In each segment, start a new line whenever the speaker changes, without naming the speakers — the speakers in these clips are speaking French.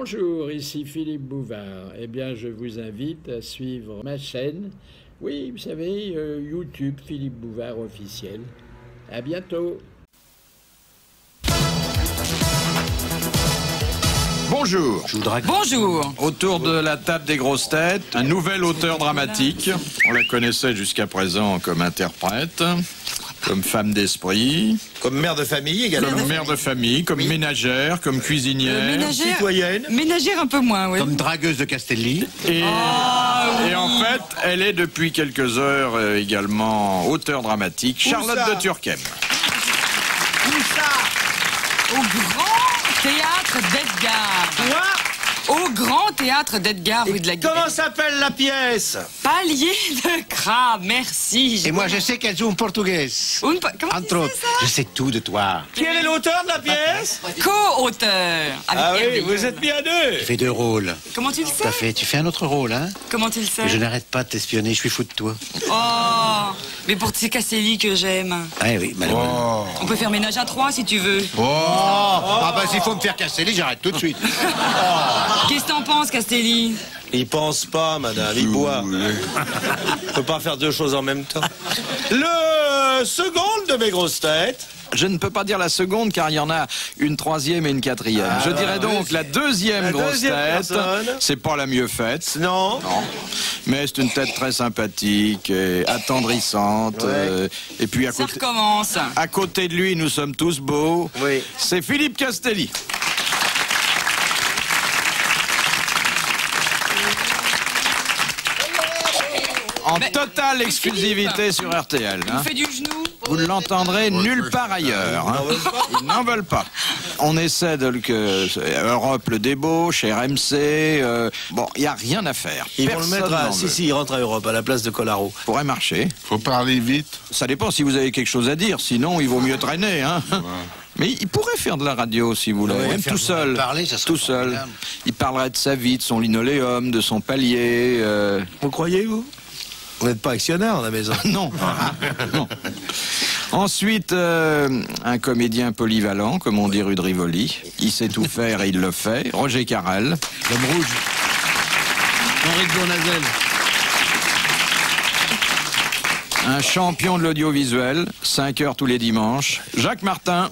Bonjour, ici Philippe Bouvard. Eh bien, je vous invite à suivre ma chaîne. Oui, vous savez, YouTube Philippe Bouvard officiel. À bientôt.
Bonjour.
Bonjour.
Autour de la table des grosses têtes, un nouvel auteur dramatique. On la connaissait jusqu'à présent comme interprète, comme femme d'esprit,
comme mère de famille également.
comme mère de famille, comme ménagère, comme cuisinière,
citoyenne.
Ménagère un peu moins, oui.
Comme dragueuse de Castelli.
et en fait, elle est depuis quelques heures également auteur dramatique, Charlotte de Turckheim.
Où ça?
Au Grand Théâtre d'Edgar.
Quoi?
Au Grand Théâtre d'Edgar, rue de la
Comment s'appelle la pièce?
Palier de Crabe, merci.
Et moi, je sais qu'elle joue en portugais.
Comment tu
Entre
sais
autres,
ça?
je sais tout de toi.
Quel est l'auteur de la pièce?
Co-auteur. avec
Ah oui,
Hervé.
vous êtes bien deux.
Tu fais deux rôles.
Comment tu le
Tout à
sais?
fait. Tu fais un autre rôle, hein?
Comment tu le sais?
Je n'arrête pas de t'espionner, je suis fou de toi.
Oh, mais pour c'est Castelli que j'aime.
Ah oui, malheureusement.
On peut faire ménage à 3 si tu veux.
Ah bah s'il faut me faire casser, j'arrête tout de suite.
Qu'est-ce que t'en penses, Castelli?
Il pense pas, madame, il boit. On peut pas faire deux choses en même temps. Le second de mes grosses têtes.
Je ne peux pas dire la seconde car il y en a une troisième et une quatrième. Je dirais donc la deuxième grosse tête.
personne.
C'est pas la mieux faite.
Non.
Non. Mais c'est une tête très sympathique et attendrissante.
Ouais.
Et puis
Ça recommence.
à côté de lui, nous sommes tous beaux.
Oui.
C'est Philippe Castelli. En totale exclusivité sur RTL.
Il
hein.
fait du genou.
Vous ne l'entendrez nulle part ailleurs. hein. Ils n'en veulent pas. On essaie de que Europe le débauche, RMC. Bon, il n'y a rien à faire.
Ils vont le
Personne
mettre à...
n'en
Si,
veut.
si, il rentre à Europe, à la place de Colaro.
Pourrait marcher.
Faut parler vite.
Ça dépend si vous avez quelque chose à dire. Sinon, il vaut mieux traîner. Hein. Mais il pourrait faire de la radio si vous voulez,
Ouais,
même
faire
tout
de
seul.
parler, ça serait
tout seul.
formidable.
Il parlerait de sa vie, de son linoléum, de son palier.
Vous croyez, vous? Vous n'êtes pas actionnaire à la maison.
Non. Non. Ensuite, un comédien polyvalent, comme on dit rue de Rivoli. Il sait tout faire et il le fait. Roger Carrel.
L'homme rouge. Henri de Bournazel.
Un champion de l'audiovisuel, 5 heures tous les dimanches. Jacques Martin.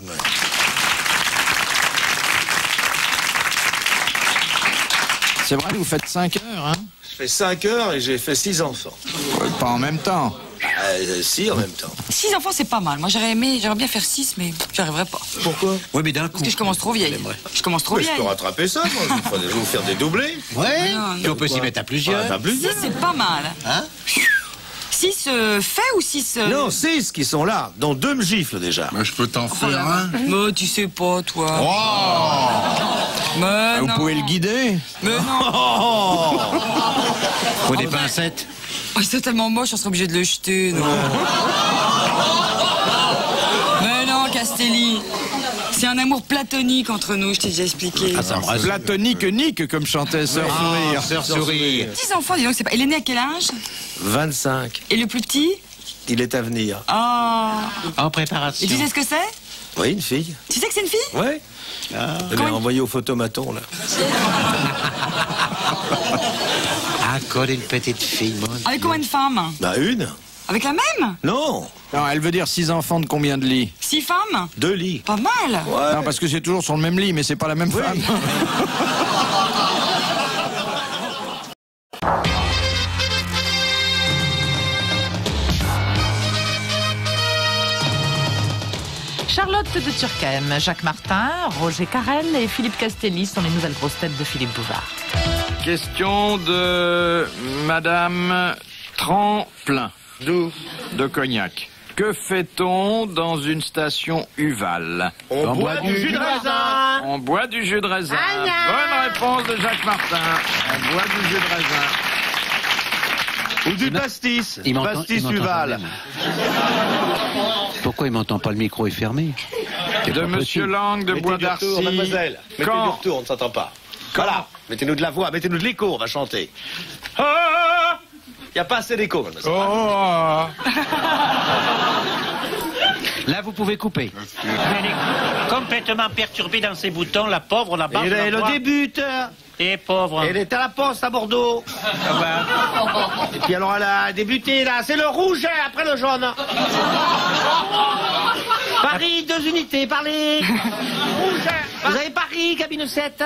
C'est vrai, vous faites 5 heures, hein?
Je fais 5 heures et j'ai fait 6 enfants.
Pas en même temps.
Si, en même temps.
6 enfants, c'est pas mal. Moi, j'aurais bien faire 6, mais j'arriverai pas.
Pourquoi?
Oui, mais d'un coup.
Parce que je commence trop vieille. Je commence trop
Mais je
vieille.
peux rattraper ça, moi. Il faut vous faire des doublés.
Ouais.
Non,
Puis on peut s'y mettre à plusieurs.
Pas plus.
6, c'est pas mal.
Hein?
6 fait ou 6...
Non, 6 qui sont là, dont 2 me giflent déjà.
Moi, je peux t'en faire un.
Mais tu sais pas, toi. Mais
Vous
non.
pouvez le guider.
Mais non.
Faut des pincettes.
Oh, c'est tellement moche, on serait obligé de le jeter, non. Mais non, Castelli. C'est un amour platonique entre nous, je t'ai déjà expliqué.
Ah, ça me rassure.
Platonique Nick, comme chantait Sœur Sourire.
Sœur sourire.
6 enfants, dis donc, c'est pas... Il est né à quel âge?
25.
Et le plus petit?
Il est à venir.
Ah.
En
Et
préparation.
tu sais ce que c'est?
Oui, une fille.
Tu sais que c'est une fille?
Ouais. Je l'ai envoyé au photomaton, là.
Encore une petite fille, mon
Avec combien de femmes?
Bah, une.
Avec la même?
Non.
Non, elle veut dire 6 enfants de combien de lits?
6 femmes?
2 lits.
Pas mal.
Ouais.
Non, parce que c'est toujours sur le même lit, mais c'est pas la même femme.
Charlotte de Turckheim, Jacques Martin, Roger Carrel et Philippe Castelli sont les nouvelles grosses têtes de Philippe Bouvard.
Question de Madame Tremplin.
D'où?
De Cognac. Que fait-on dans une station Uval?
On boit du jus de raisin.
On boit du jus de raisin. Bonne réponse de Jacques Martin. On boit du jus de raisin.
Ou du pastis.
Il m'entend-
Pastis
il m'entend
Uval.
Pourquoi il m'entend pas? Le micro est fermé.
De Monsieur Lang de Bois d'Arcy.
mademoiselle. Mettez
Quand-
du retour, on ne s'entend pas. Voilà. Mettez-nous de la voix, mettez-nous de l'écho, on va chanter. Il n'y a pas assez d'écho, mademoiselle.
Oh.
Là, vous pouvez couper.
Elle est complètement perturbée dans ses boutons, la pauvre, la barre.
Et le débuteur.
Et pauvre.
Elle est à la poste à Bordeaux.
Ah bah.
Et puis alors elle a débuté là, c'est le rouge après le jaune. Paris, 2 unités, parlez. Rouge. Vous avez Paris, cabine 7.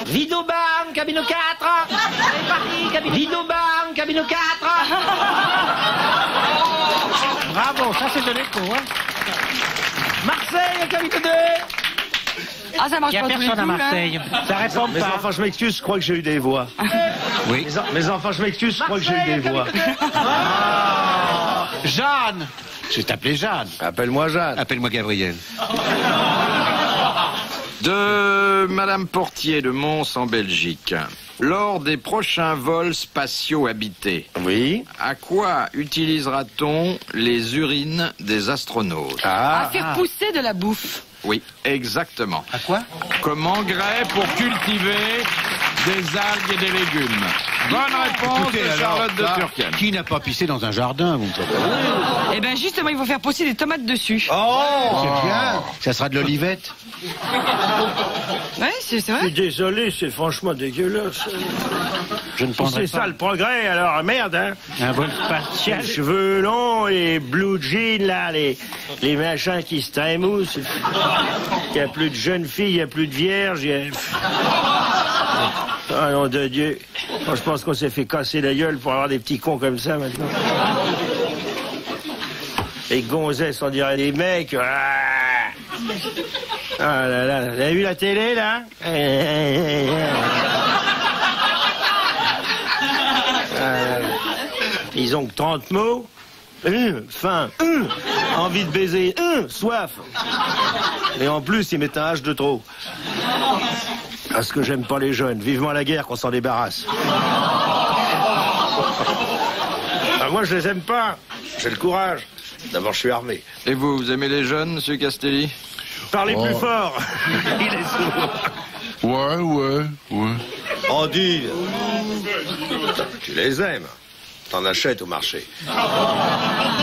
Vidoban, cabine 4. Vous avez Paris, cabine Vidoban, cabine 4.
Bravo, ça c'est de l'écho, hein.
Marseille, cabine 2.
Ah, ça marche
Il n'y a
pas tous les
personne à
coups, là.
Marseille. Ça répond
Mes
pas.
enfants, je m'excuse, je crois que j'ai eu des voix.
Oui.
Mes enfants, je m'excuse, je crois que j'ai eu des voix.
Jeanne. Je vais t'appeler Jeanne.
Appelle-moi Jeanne.
Appelle-moi Gabriel.
De Madame Portier de Mons en Belgique. Lors des prochains vols spatiaux habités,
Oui.
à quoi utilisera-t-on les urines des astronautes?
À faire pousser de la bouffe.
Oui, exactement.
À quoi?
Comme engrais pour cultiver des algues et des légumes. Bonne réponse
Écoutez,
de
alors,
Charlotte de
ça,
Turckheim.
Qui n'a pas pissé dans un jardin, vous me savez?
Eh ben justement, il faut faire pousser des tomates dessus.
C'est bien. Ça sera de l'olivette.
Ouais, c'est vrai.
Désolé, c'est franchement dégueulasse.
Je ne prendrai
C'est
pas.
ça le progrès, alors merde, hein.
Un vol spatial.
Les cheveux longs, les blue jeans, là, les machins qui se trémoussent. Il n'y a plus de jeunes filles, il n'y a plus de vierges. Ah nom de Dieu. Moi, je pense qu'on s'est fait casser la gueule pour avoir des petits cons comme ça maintenant. Les gonzesses, on dirait des mecs. Ah là là, vous avez vu la télé, là? Ils ont que 30 mots. Faim, envie de baiser, soif. Et en plus, ils mettent un H de trop. Parce que j'aime pas les jeunes. Vivement la guerre qu'on s'en débarrasse. Ah, moi, je les aime pas. J'ai le courage. D'abord, je suis armé.
Et vous aimez les jeunes, monsieur Castelli?
Parlez plus fort. Il est sourd.
Ouais.
Oh, dis. Tu les aimes. T'en achètes au marché.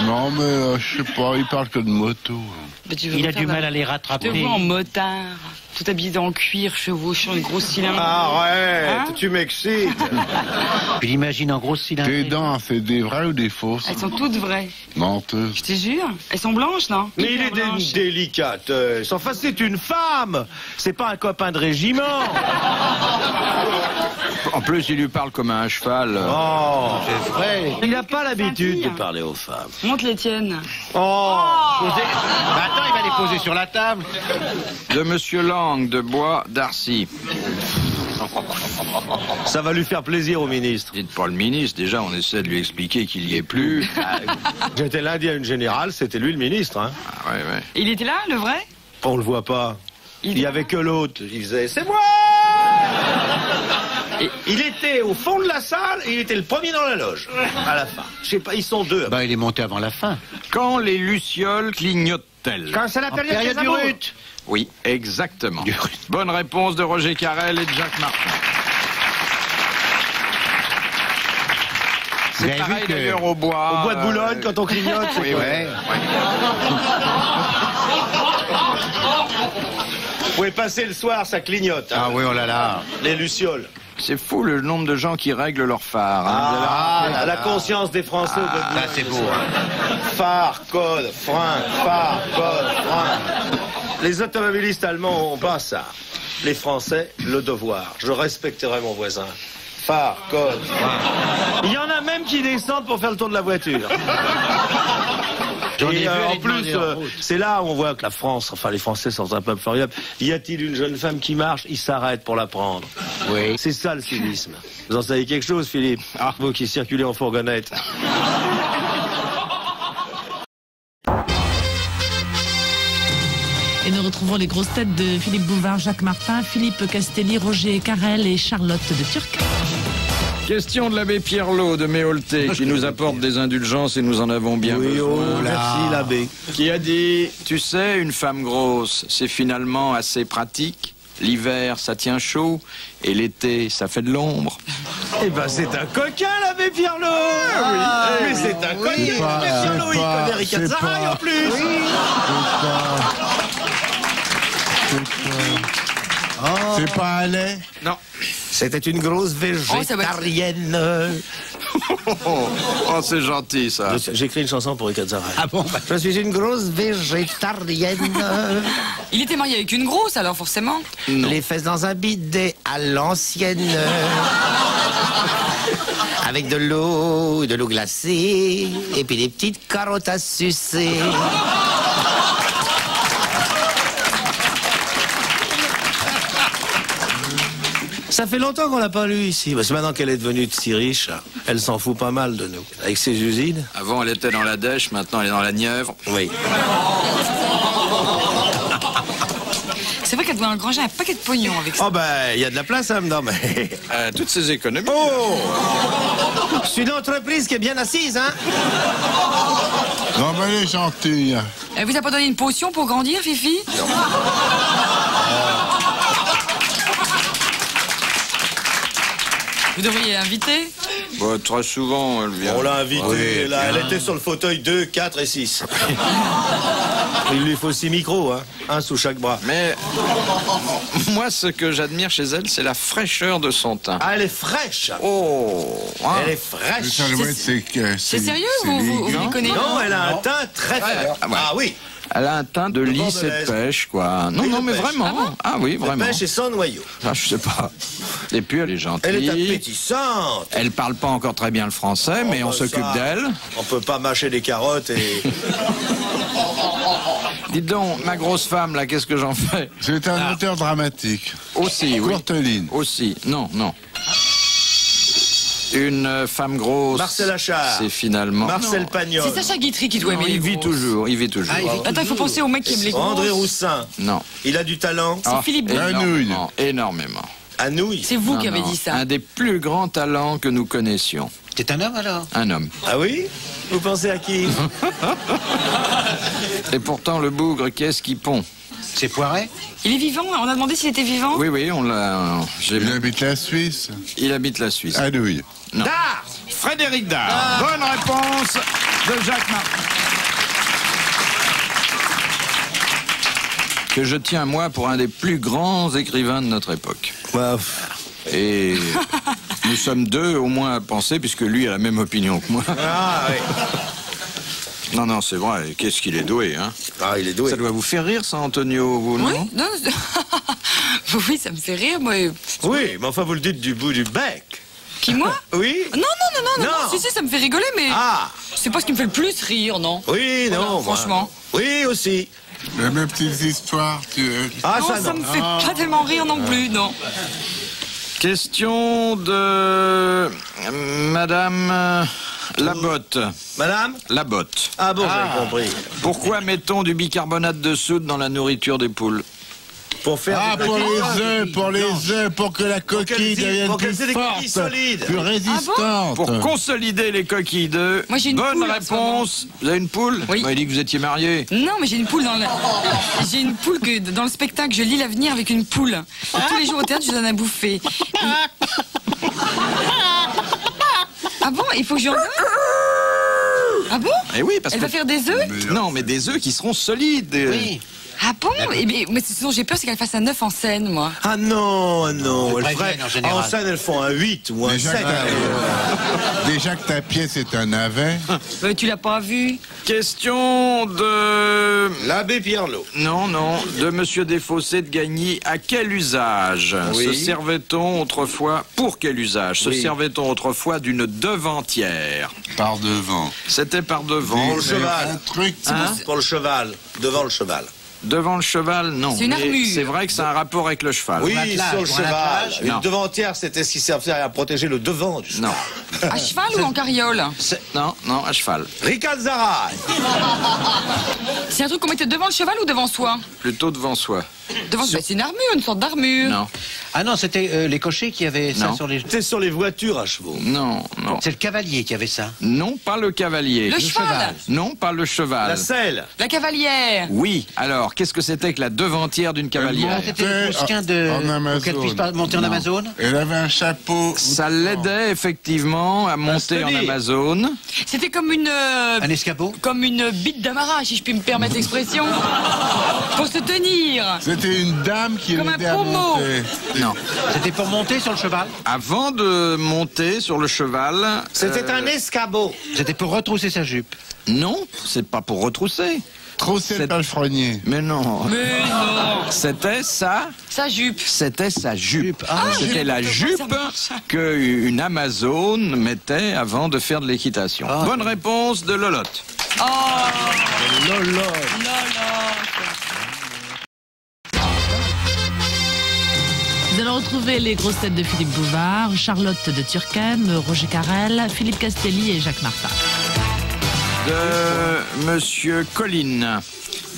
Non, mais je sais pas, il parle que de moto.
Mais tu veux
Il
me
a
faire
du mal
la-
à les
Je te
rattraper.
vois en motard, tout habillé en cuir, chevauchant les gros cylindres.
Arrête,
Hein
tu m'excites.
Je l'imagine en grosse
Tes
cylindrée.
dents, c'est des vraies ou des fausses?
Elles sont toutes vraies.
Menteuses.
Je te jure. Elles sont blanches, non?
Mais il est
Hyper blanches.
délicate. Enfin, c'est une femme. C'est pas un copain de régiment.
En plus, il lui parle comme un cheval.
Oh,
C'est vrai.
il n'a pas l'habitude de parler aux femmes.
Montre les tiennes.
Oh,
Bah attends, il va les poser sur la table.
De monsieur Lang de Bois d'Arcy.
ça va lui faire plaisir au ministre.
Dites pas le ministre, déjà on essaie de lui expliquer qu'il y est plus.
J'étais lundi à une générale, c'était lui le ministre. Hein.
Ah, ouais.
Il était là, le vrai?
On le voit pas. Il y avait que l'autre. Il faisait c'est moi. Et il était au fond de la salle et il était le premier dans la loge. À la fin. Je sais pas, ils sont deux.
Bah il est monté avant la fin.
Quand les lucioles clignotent-elles?
Quand c'est la
En
période,
période
des
du
amours.
rut.
Oui, exactement.
Du-
Bonne réponse de Roger Carrel et de Jacques Martin.
Vous
C'est
avez
pareil
vu que-
d'ailleurs au bois.
Au bois de Boulogne, quand on clignote.
Oui,
Ouais.
Vous pouvez passer le soir, ça clignote. Hein.
Ah oui, oh là là.
Les lucioles.
C'est fou le nombre de gens qui règlent leur phare. Hein.
La conscience des Français.
Ça c'est beau. Hein.
Phare, code, frein, phare, code, frein. Les automobilistes allemands ont pas ça. Les Français, le devoir. Je respecterai mon voisin. Phare, code, frein. Il y en a même qui descendent pour faire le tour de la voiture.
J'en ai
Et
vu
en
aller
plus,
demander en route.
c'est là où on voit que la France, enfin les Français sont un peuple formidable. Y a-t-il une jeune femme qui marche, ils s'arrêtent pour la prendre.
Oui.
C'est ça le civisme. Vous en savez quelque chose, Philippe? Vous qui circulez en fourgonnette.
Et nous retrouvons les grosses têtes de Philippe Bouvard, Jacques Martin, Philippe Castelli, Roger Carrel et Charlotte de Turckheim.
Question de l'abbé Pierrelot de Méolté qui nous apporte des indulgences et nous en avons bien besoin.
Merci l'abbé.
Qui a dit, tu sais, une femme grosse, c'est finalement assez pratique. L'hiver, ça tient chaud, et l'été, ça fait de l'ombre.
Eh ben, c'est un coquin, l'abbé Pierlot. Mais c'est un coquin, l'abbé Pierlot. Il connaît Ricard Zaraï en plus.
C'est pas un lait?
Non.
C'était une grosse végétarienne.
Oh, c'est gentil, ça.
J'ai écrit une chanson pour Ricard Zaraï.
Ah bon?
Je suis une grosse végétarienne.
Il était marié avec une grosse, alors forcément.
Non.
Les fesses dans un bidet à l'ancienne. Avec de l'eau glacée, et puis des petites carottes à sucer. Ça fait longtemps qu'on l'a pas lu ici. Parce que maintenant qu'elle est devenue si riche, elle s'en fout pas mal de nous. Avec ses usines.
Avant, elle était dans la Dèche, maintenant, elle est dans la Nièvre.
Oui.
C'est vrai qu'elle doit engranger un paquet de pognon avec ça.
Oh ben, il y a de la place, hein, dedans, mais...
Toutes ces économies.
Oh! C'est une entreprise qui est bien assise, hein?
Non, mais elle est gentille.
Elle vous a pas donné une potion pour grandir, Fifi? Vous devriez l'inviter.
Bah, très souvent, elle vient.
On l'a invitée,
Oui,
là, elle était sur le fauteuil 2, 4 et 6. Il lui faut 6 micros, hein, un sous chaque bras.
Mais moi, ce que j'admire chez elle, c'est la fraîcheur de son teint.
Ah, elle est fraîche.
Oh, hein.
Elle est
Mais
fraîche.
ça doit être, c'est que...
C'est sérieux ou vous les connaissez?
Non, elle a un teint très frais.
Ah, ouais.
Ah oui,
Elle a un teint de lys et de
bordelaise.
pêche, quoi. Non,
Oui,
non,
de
mais
pêche.
vraiment. Ah oui, vraiment.
pêche et sans noyau.
Ah, je sais pas. Et puis, elle est gentille.
Elle est appétissante.
Elle parle pas encore très bien le français, mais on
bah,
s'occupe
ça,
d'elle.
On peut pas mâcher des carottes et...
Dites donc, ma grosse femme, là, qu'est-ce que j'en fais?
C'est un auteur dramatique.
Aussi, oui.
Courteline.
Aussi. Non, non. Une femme grosse.
Marcel Achard.
C'est finalement.
Marcel
Non.
Pagnol.
C'est Sacha Guitry qui doit aimer les
Il vit
grosses.
toujours, il vit toujours.
Attends, il faut penser au mec qui aime les grosses.
André Roussin.
Non.
Il a du talent.
Ah,
Philippe Bouvier.
énormément, énormément.
À nouilles.
C'est vous
Non,
qui avez
non.
dit ça.
Un des plus grands talents que nous connaissions.
C'est un homme alors?
Un homme.
Ah oui? Vous pensez à qui?
Et pourtant, le bougre, qu'est-ce qu'il pond?
C'est Poiret?
Il est vivant? On a demandé s'il était vivant?
Oui, oui, on l'a.
Il habite la Suisse.
Il habite la Suisse.
À Douille.
Non.
Dard!
Frédéric Dard. Bonne réponse de Jacques Martin. Que je tiens, moi, pour un des plus grands écrivains de notre époque.
Bah,
Et nous sommes deux, au moins, à penser, puisque lui a la même opinion que moi.
ah oui.
Non, non, c'est vrai. Qu'est-ce qu'il est doué, hein?
Ah, il est doué.
Ça doit vous faire rire, ça, Antonio, vous,
Oui,
non?
non, oui, ça me fait rire, moi.
Oui, mais enfin, vous le dites du bout du bec.
Qui, moi?
Oui?
Non, non, non, non, non,
Non.
si, ça me fait rigoler, mais
Ah!
c'est pas ce qui me fait le plus rire, non?
Oui, non,
Voilà,
moi.
franchement.
Oui, aussi.
Les mêmes petites histoires.
Ah,
Non,
ça,
ça
non.
me fait pas tellement rire non plus, non.
Question de Madame Labotte.
Madame?
Labotte.
Ah bon, j'ai compris.
Pourquoi mettons du bicarbonate de soude dans la nourriture des poules?
Pour faire
Ah,
des
pour
coquilles.
les œufs, pour que la coquille devienne
pour qu'elles
plus
aient des coquilles
forte,
solides.
plus résistante.
Pour consolider les coquilles d'œufs.
Moi, j'ai une
Bonne
poule, en ce moment.
réponse. Vous avez une poule?
Oui.
Vous m'avez dit que vous étiez marié.
Non, mais j'ai une poule j'ai une poule que dans le spectacle, je lis l'avenir avec une poule. Et tous les jours au théâtre, je donne à bouffer. Ah bon? Il faut que je redonne? Ah bon?
Eh oui, parce
Elle
que...
va faire des œufs?
Non, mais des œufs qui seront solides.
Oui.
Ah bon? Mais ce dont j'ai peur, c'est qu'elle fasse un 9 en scène, moi.
Ah non, non.
Elles
Elles
préviennent, en général.
en scène, elles font un 8 ou un 7.
Déjà que ta pièce est un navet.
Tu l'as pas vu?
Question de...
L'abbé Pierlot.
Non, non, de Monsieur Desfossés de Gagny. À quel usage
Oui.
se servait-on autrefois... Pour quel usage se
Oui.
servait-on autrefois d'une devantière?
Par devant.
C'était par devant.
Pour le cheval.
Un truc.
Pour le cheval. Devant le cheval.
Devant le cheval, non.
C'est une
Mais
armure.
c'est vrai que ça a un rapport avec le cheval.
Oui,
attelage,
sur le
pour un
cheval.
attelage.
Une
Non.
devantière, c'était ce qui servait à protéger le devant du cheval.
Non.
À cheval ou en carriole?
Non, non, à cheval.
Ricard Zaraï.
C'est un truc qu'on mettait devant le cheval ou devant soi?
Plutôt devant soi.
Devant, c'est une armure, une sorte d'armure.
Non.
Ah non, c'était les cochers qui avaient ça sur les...
C'était sur les voitures à chevaux.
Non, non.
C'est le cavalier qui avait ça.
Non, pas le cavalier.
Le cheval.
Non, pas le cheval.
La selle.
La cavalière.
Oui, alors, qu'est-ce que c'était que la devantière d'une cavalière?
C'était le mousquin de...
en Amazon.
Pour qu'elle puisse pas monter en Amazon.
Elle avait un chapeau.
Ça l'aidait effectivement à monter en Amazon.
C'était comme une...
Un escabeau.
Comme une bite d'amarrage, si je puis me permettre l'expression. Pour se tenir.
C'était une dame qui
Comme un
l'aidait à
pommeau.
monter.
Non.
C'était pour monter sur le cheval.
Avant de monter sur le cheval...
C'était un escabeau.
C'était pour retrousser sa jupe.
Non, c'est pas pour retrousser.
Trousser le palefrenier.
Mais non.
Mais non.
C'était ça.
Sa jupe.
C'était sa jupe.
j'ai
C'était la
compris
jupe
comment ça marche.
qu'une Amazone mettait avant de faire de l'équitation. Bonne réponse de Lolotte.
Oh.
Lolo.
Nous allons retrouver les grosses têtes de Philippe Bouvard, Charlotte de Turckheim, Roger Carrel, Philippe Castelli et Jacques Martin.
De Monsieur Colline.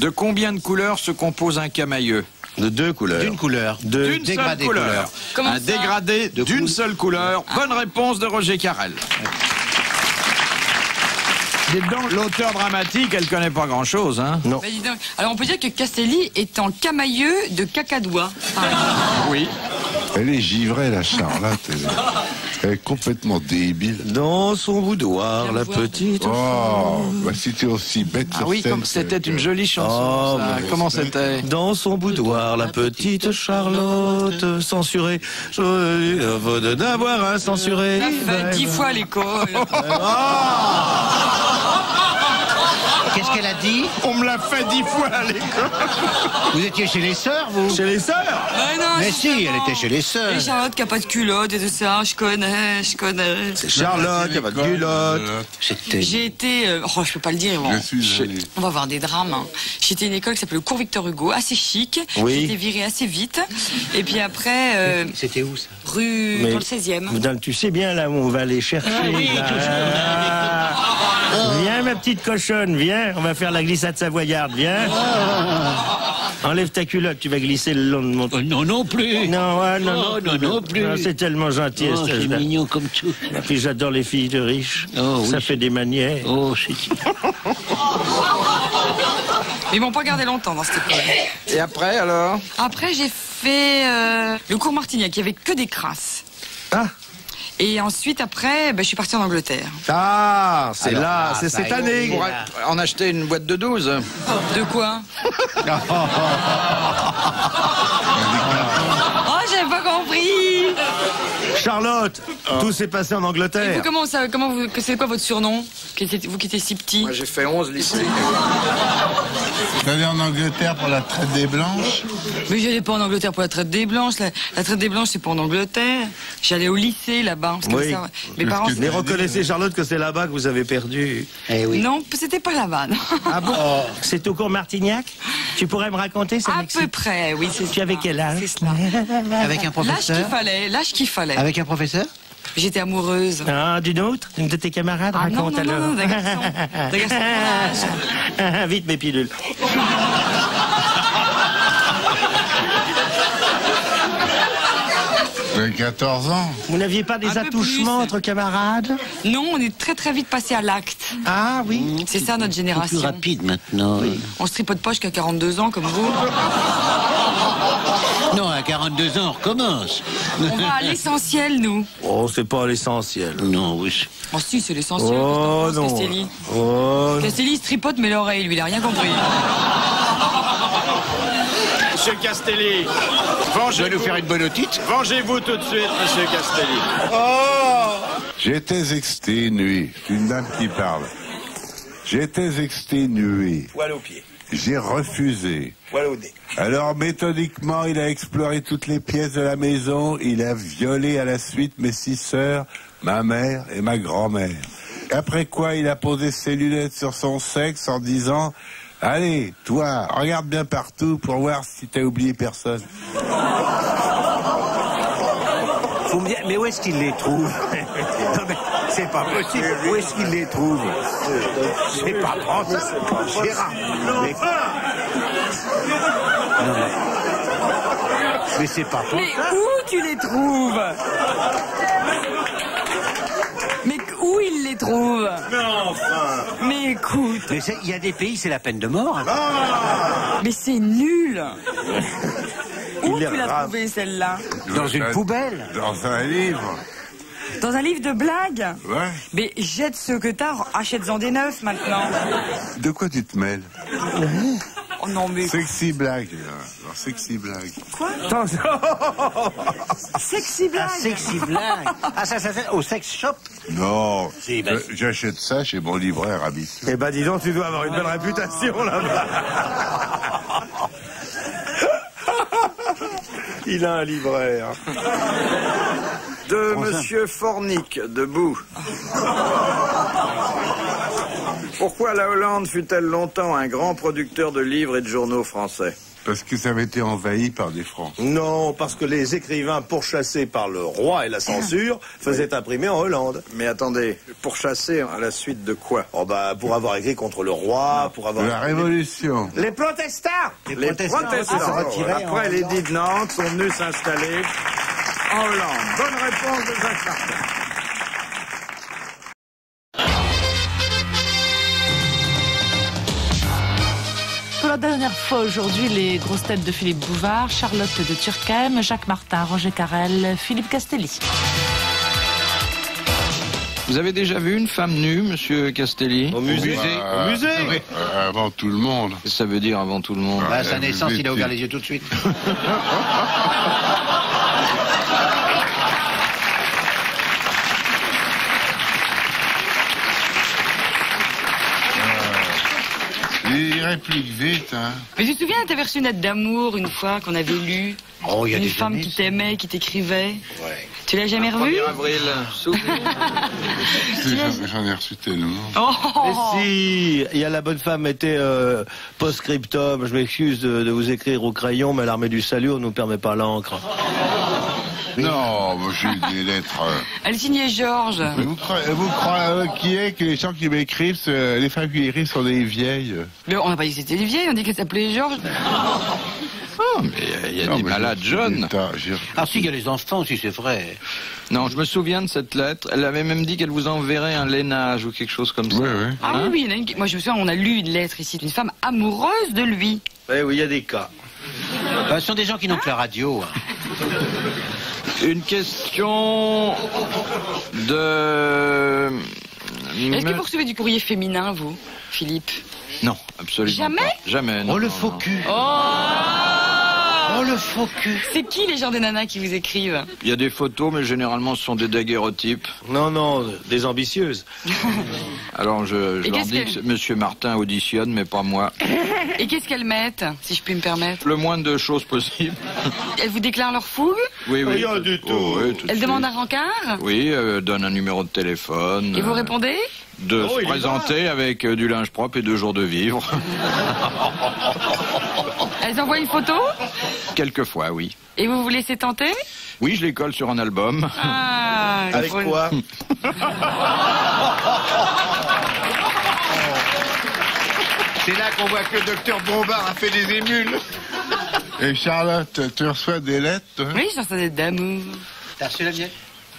De combien de couleurs se compose un camailleux?
De 2 couleurs.
D'une couleur.
D'une seule couleur.
Comment
Un
ça
dégradé d'une seule couleur. Bonne réponse de Roger Carrel. Dites donc, l'auteur dramatique, elle connaît pas grand-chose, hein?
Non.
Bah, dis donc. Alors on peut dire que Castelli est en camailleux de cacadois.
Oui.
Elle est givrée, la Charlotte. Elle est complètement débile.
Dans son boudoir, la petite.
Oh, bah si t'es aussi bête
Ah
sur
oui,
scène
comme c'était
que-
une jolie chanson.
Oh,
ça.
mais
Comment c'était?
Dans son boudoir, la petite Charlotte censurée. Je veux d'avoir un censuré.
On a fait 10 fois à l'école.
Qu'est-ce qu'elle a dit?
On me l'a fait 10 fois à l'école.
Vous étiez chez les sœurs, vous?
Chez les sœurs.
Mais non,
Mais si,
justement.
elle était chez les sœurs.
Et Charlotte qui a pas de culotte et tout ça, je connais.
C'est Charlotte, il y a pas de culotte.
C'était...
J'ai été... oh, je peux pas le dire,
Je suis allé.
on va avoir des drames. Hein. J'étais à une école qui s'appelle le cours Victor Hugo, assez chic.
Oui.
J'ai été virée assez vite. Et puis après,
C'était où, ça?
rue
Mais-
dans le 16e.
Dans- Tu sais bien là où on va aller chercher. là. Viens ma petite cochonne, viens, on va faire la glissade savoyarde, viens. Enlève ta culotte, tu vas glisser le long de mon...
Non, non plus.
Non, ouais, non,
Oh, non plus.
Non, c'est tellement gentil.
Oh,
cet
c'est
âge-là.
mignon comme tout.
Et puis j'adore les filles de riches.
Oh,
Ça
oui.
fait des manières.
Oh, c'est...
Mais ils m'ont pas gardé longtemps dans cette école.
Et après, alors?
Après, j'ai fait le cours Martignac, il y avait que des crasses.
Ah,
Et ensuite, après, je suis partie en Angleterre.
ah c'est
Alors,
là, c'est cette année.
Pour en acheter une boîte de 12.
De quoi? Oh, j'avais pas compris.
Charlotte, tout s'est passé en
Et vous,
Angleterre.
c'est quoi votre surnom? Vous qui étiez si petit?
Moi, j'ai fait 11 lycées.
T'es allé en Angleterre pour la traite des Blanches?
Mais j'allais pas en Angleterre pour la traite des Blanches. La traite des Blanches, c'est pas en Angleterre. J'allais au lycée là-bas. Parce que
Oui.
ça, mes
Parce
parents.
que-
Mais reconnaissez, Charlotte, que c'est là-bas que vous avez perdu.
Eh oui.
Non, c'était pas là-bas. non.
Ah bon C'est au cours Martignac? Tu pourrais me raconter, ça
À
m'excite.
peu près, oui, c'est ça.
Tu avais quel âge?
C'est cela.
Avec un
L'âge
professeur?
qu'il fallait, l'âge qu'il fallait.
Avec un professeur?
J'étais amoureuse.
Ah, d'une autre? Une de tes camarades?
Ah, non,
Raconte
non,
alors.
non, d'un garçon. D'un garçon de mon âge.
Vite mes pilules.
J'avais 14 ans.
Vous n'aviez pas des
Un peu
attouchements
plus.
entre camarades?
Non, on est très très vite passé à l'acte.
Ah oui.
C'est ça notre
C'est
génération.
plus rapide maintenant. Oui.
On se tripote pas jusqu'à 42 ans comme vous.
Non, à 42 ans, on recommence.
On va à l'essentiel, nous.
Oh, c'est pas l'essentiel.
Non, oui.
Oh si, c'est l'essentiel.
Oh
Qu'est-ce que t'en penses,
non.
Castelli
Oh.
Castelli se tripote mais l'oreille, lui, il a rien compris.
Monsieur Castelli,
Je vais nous faire une bonne otite.
vengez-vous tout de suite, monsieur Castelli.
J'étais exténué. C'est une dame qui parle. J'étais exténué.
Poil aux pieds.
J'ai refusé.
Poil au nez.
Alors méthodiquement, il a exploré toutes les pièces de la maison. Il a violé à la suite mes 6 sœurs, ma mère et ma grand-mère. Après quoi, il a posé ses lunettes sur son sexe en disant « Allez, toi, regarde bien partout pour voir si t'as oublié personne.
Faut me dire, mais où est-ce qu'il les trouve? Non mais c'est pas possible. Où est-ce qu'il les trouve? C'est pas possible. Gérard. Mais- Non, mais-
Mais c'est pas
Mais où tu les trouves? Mais où il les trouve?
Non, enfin.
Mais écoute.
Mais il y a des pays, c'est la peine de mort.
Mais c'est nul. Où
Il est
tu l'as
rare.
trouvée celle-là?
Dans une poubelle.
Dans un livre.
Dans un livre de blagues?
Ouais.
Mais jette ceux que t'as, achète-en des neufs maintenant.
De quoi tu te mêles?
Oh non mais...
Sexy blague. Alors, sexy blague.
Quoi? Sexy
Un
blague.
sexy blague. Ah, ça au sex shop.
Non,
Si, bah,
j'achète ça chez mon libraire habituel.
Eh ben, dis donc, tu dois avoir une belle réputation, là-bas. Il a un libraire.
De Monsieur Fornic, debout. Pourquoi la Hollande fut-elle longtemps un grand producteur de livres et de journaux français?
Parce que ça avait été envahi par des Francs.
Non, parce que les écrivains pourchassés par le roi et la censure faisaient imprimer en Hollande.
Mais attendez, pourchassés à la suite de quoi?
Oh bah, pour avoir écrit contre le roi, pour avoir...
La Révolution.
Les protestants.
Les protestants,
se retiraient en
après l'édit de Nantes, sont venus s'installer en Hollande. Bonne réponse de Jacques Martin.
Pour la dernière fois aujourd'hui, les grosses têtes de Philippe Bouvard, Charlotte de Turckheim, Jacques Martin, Roger Carrel, Philippe Castelli.
Vous avez déjà vu une femme nue, monsieur Castelli?
Au musée. Au musée.
Avant tout le monde.
Qu'est-ce que ça veut dire avant tout le monde?
à sa naissance, il a ouvert les yeux tout de suite.
Il réplique vite, hein.
Mais tu te souviens, t'avais reçu une lettre d'amour une fois qu'on avait lue?
Oh, il y a
Une
des
femme
années,
qui
ça.
t'aimait, qui t'écrivait.
Ouais.
Tu l'as jamais revue?
1er avril,
J'en ai reçu tellement.
Oh.
Mais si, il y a la bonne femme était post-scriptum. Je m'excuse de vous écrire au crayon, mais l'armée du salut, on nous permet pas l'encre.
Non, moi j'ai eu des lettres.
Elle signait Georges.
Vous croyez que les gens qui m'écrivent, les femmes qui écrivent sont des vieilles?
Mais on n'a pas dit que c'était les vieilles, on dit qu'elle s'appelait Georges.
Oh, mais il y a des malades jeunes.
Ah si, il y a les enfants aussi, c'est vrai.
Non, je me souviens de cette lettre. Elle avait même dit qu'elle vous enverrait un lainage ou quelque chose comme ça.
Oui, oui.
Ah oui, il y en a une moi je me souviens, on a lu une lettre ici d'une femme amoureuse de lui.
Eh oui, il y a des cas.
Ce sont des gens qui n'ont que la radio. Hein.
Une question de...
Est-ce que vous recevez du courrier féminin, vous, Philippe?
Non, absolument
Jamais
pas. Jamais, non.
Oh, le
non,
faux
non.
cul.
Oh,
le faux cul.
C'est qui les gens des nanas qui vous écrivent?
Il y a des photos, mais généralement ce sont des daguerreotypes.
Non, non, des ambitieuses.
Alors je
Et
leur
qu'est-ce
dis que Monsieur Martin auditionne, mais pas moi.
Et qu'est-ce qu'elles mettent, si je puis me permettre?
Le moins de choses possible.
Elles vous déclarent leur fougue?
Oui, oui.
Rien du tout.
Oh, oui, tout de
Elles
suite.
demandent un rencard?
Oui, donne un numéro de téléphone.
Et vous répondez?
De
Oh,
se
il est
présenter avec du linge propre et 2 jours de vivre.
Elles envoient une photo?
Quelquefois, oui.
Et vous vous laissez tenter?
Oui, je les colle sur un album.
Ah,
Avec
faut-
quoi?
C'est là qu'on voit que le docteur Bombard a fait des émules. Et Charlotte, tu reçois des lettres, toi?
Oui, j'en reçois des d'amour.
T'as reçu la mienne?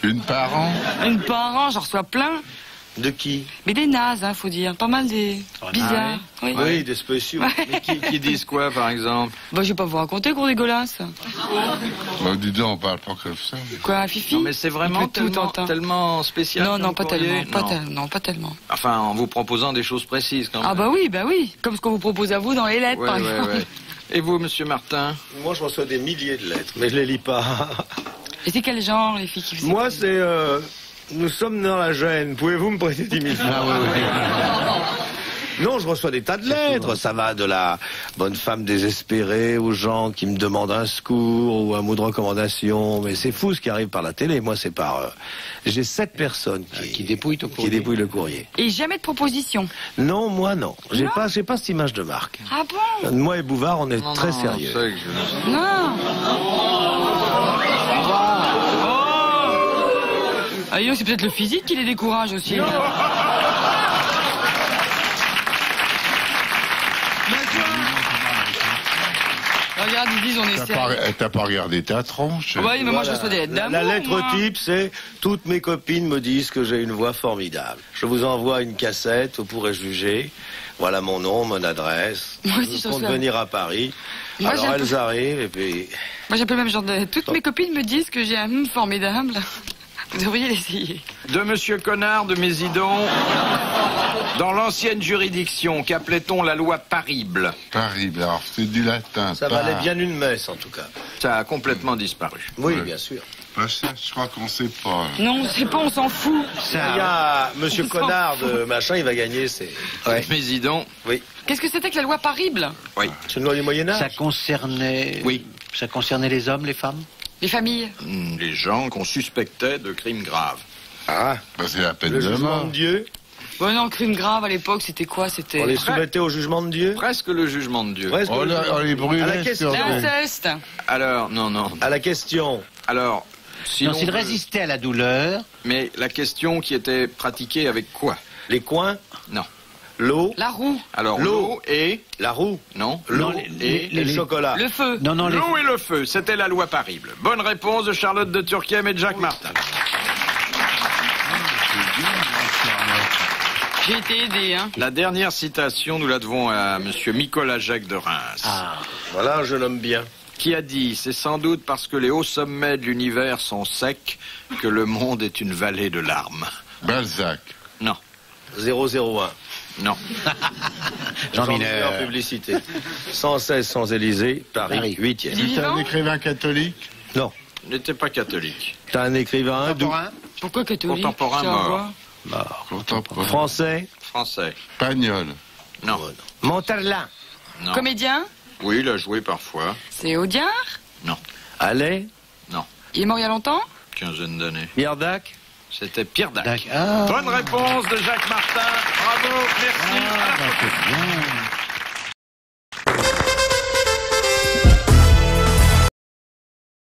Une par an?
Une par an, j'en reçois plein.
De qui?
Mais des nazes, hein, faut dire. Pas mal des bizarres. Oui.
Oui, des spéciaux.
Mais qui disent quoi, par exemple?
Bah, je vais pas vous raconter, gros dégueulasse.
Bah, dis donc, on parle pas comme ça.
Quoi, Fifi?
Non, mais c'est vraiment
Il peut tout
tellement,
entendre.
tellement spécial.
Non,
comme
non, pas
courrier.
tellement.
Non.
Non, pas tellement.
Enfin, en vous proposant des choses précises, quand même.
Ah bah oui. Comme ce qu'on vous propose à vous dans les lettres,
Ouais,
par
ouais,
exemple.
ouais. Et vous, Monsieur Martin?
Moi, je reçois des milliers de lettres, mais je les lis pas.
Et c'est quel genre, les filles qui vous
Moi, c'est... nous sommes dans la gêne. Pouvez-vous me prêter 10 000 francs? Non, je reçois des tas de lettres. Ça va de la bonne femme désespérée aux gens qui me demandent un secours ou un mot de recommandation. Mais c'est fou ce qui arrive par la télé. Moi, c'est par... J'ai 7 personnes
Qui dépouillent ton courrier.
qui dépouillent le courrier.
Et jamais de proposition.
Non, moi, non. J'ai
Non
pas cette image de marque.
Ah bon?
Moi et Bouvard, on est
Non,
très
non,
sérieux.
c'est que je-
Non. Ah, yo, c'est peut-être le physique qui les décourage aussi. Regarde, il dit Élise, on essaie.
T'as pas regardé ta tronche?
Ouais, mais moi je reçois des lettres d'amour.
La lettre
moi.
type, c'est « Toutes mes copines me disent que j'ai une voix formidable. Je vous envoie une cassette, vous pourrez juger. Voilà mon nom, mon adresse.
Moi aussi,
je
je
compte
reçois.
venir à Paris.
Moi,
Alors
j'ai un
elles
peu-
arrivent et puis...
Moi j'ai un peu le même genre de... Toutes mes copines me disent que j'ai un formidable. Vous devriez l'essayer.
De Monsieur Connard de Mésidon, dans l'ancienne juridiction, qu'appelait-on la loi parible?
Parible, alors c'est du latin.
Ça valait bien une messe en tout cas.
Ça a complètement disparu.
Oui,
Ouais.
bien sûr.
Bah, ça, je crois qu'on sait pas.
Non, c'est pas, on s'en fout.
Il y a Monsieur Connard de machin, il va gagner, c'est...
Mésidon,
Oui.
Qu'est-ce que c'était que la loi parible?
oui.
C'est une loi du
Ça
Moyen-Âge.
concernait...
Oui.
Ça concernait les hommes, les femmes?
Les familles.
Les gens qu'on suspectait de crimes graves.
Ah,
Bah, c'est la peine
le
de
jugement
mort.
de Dieu.
Ouais, non, crime grave à l'époque, c'était quoi? C'était
On les soumettait au jugement de Dieu.
Presque le jugement de Dieu.
Presque
On
le jugement de
les
Dieu. À
brûlait
la
sur
question.
des-
l'inceste.
Alors, non.
À la question.
Alors, si
Non,
l'on
s'il
veut-
résistait à la douleur,
Mais la question qui était pratiquée avec quoi?
Les coins,
Non.
l'eau,
La roue.
Alors,
L'eau.
l'eau et...
la roue,
Non.
l'eau
et...
et le chocolat.
Le feu.
non, non, les...
L'eau et le feu, c'était la loi parible. Bonne réponse de Charlotte de Turckheim et de Jacques Martin.
J'ai été aidé, hein.
La dernière citation, nous la devons à Monsieur Nicolas Jacques de Reims,
Voilà un jeune homme bien.
qui a dit « C'est sans doute parce que les hauts sommets de l'univers sont secs que le monde est une vallée de larmes.
Balzac. »
Non,
001.
non.
Jean
Mineur,
Mineur.
publicité. 116 sans Élysée, Paris,
Paris.
8e.
Il est
T'es un
vivant?
écrivain catholique?
Non.
Il n'était pas catholique.
T'as un écrivain
Contemporain?
Pourquoi catholique?
Contemporain
Je sais
mort.
pas.
Mort.
Contemporain.
Français.
Français.
Pagnol.
Non.
Monterlin.
Non.
Comédien?
Oui, il a joué parfois.
C'est Audiard?
Non.
Allais.
Non.
Il est mort il y a longtemps?
Quinzaine d'années.
Pierre Dac.
C'était Pierre Dac.
Ah,
Bonne réponse de Jacques Martin. Bravo, merci. À la
bah, c'est bien.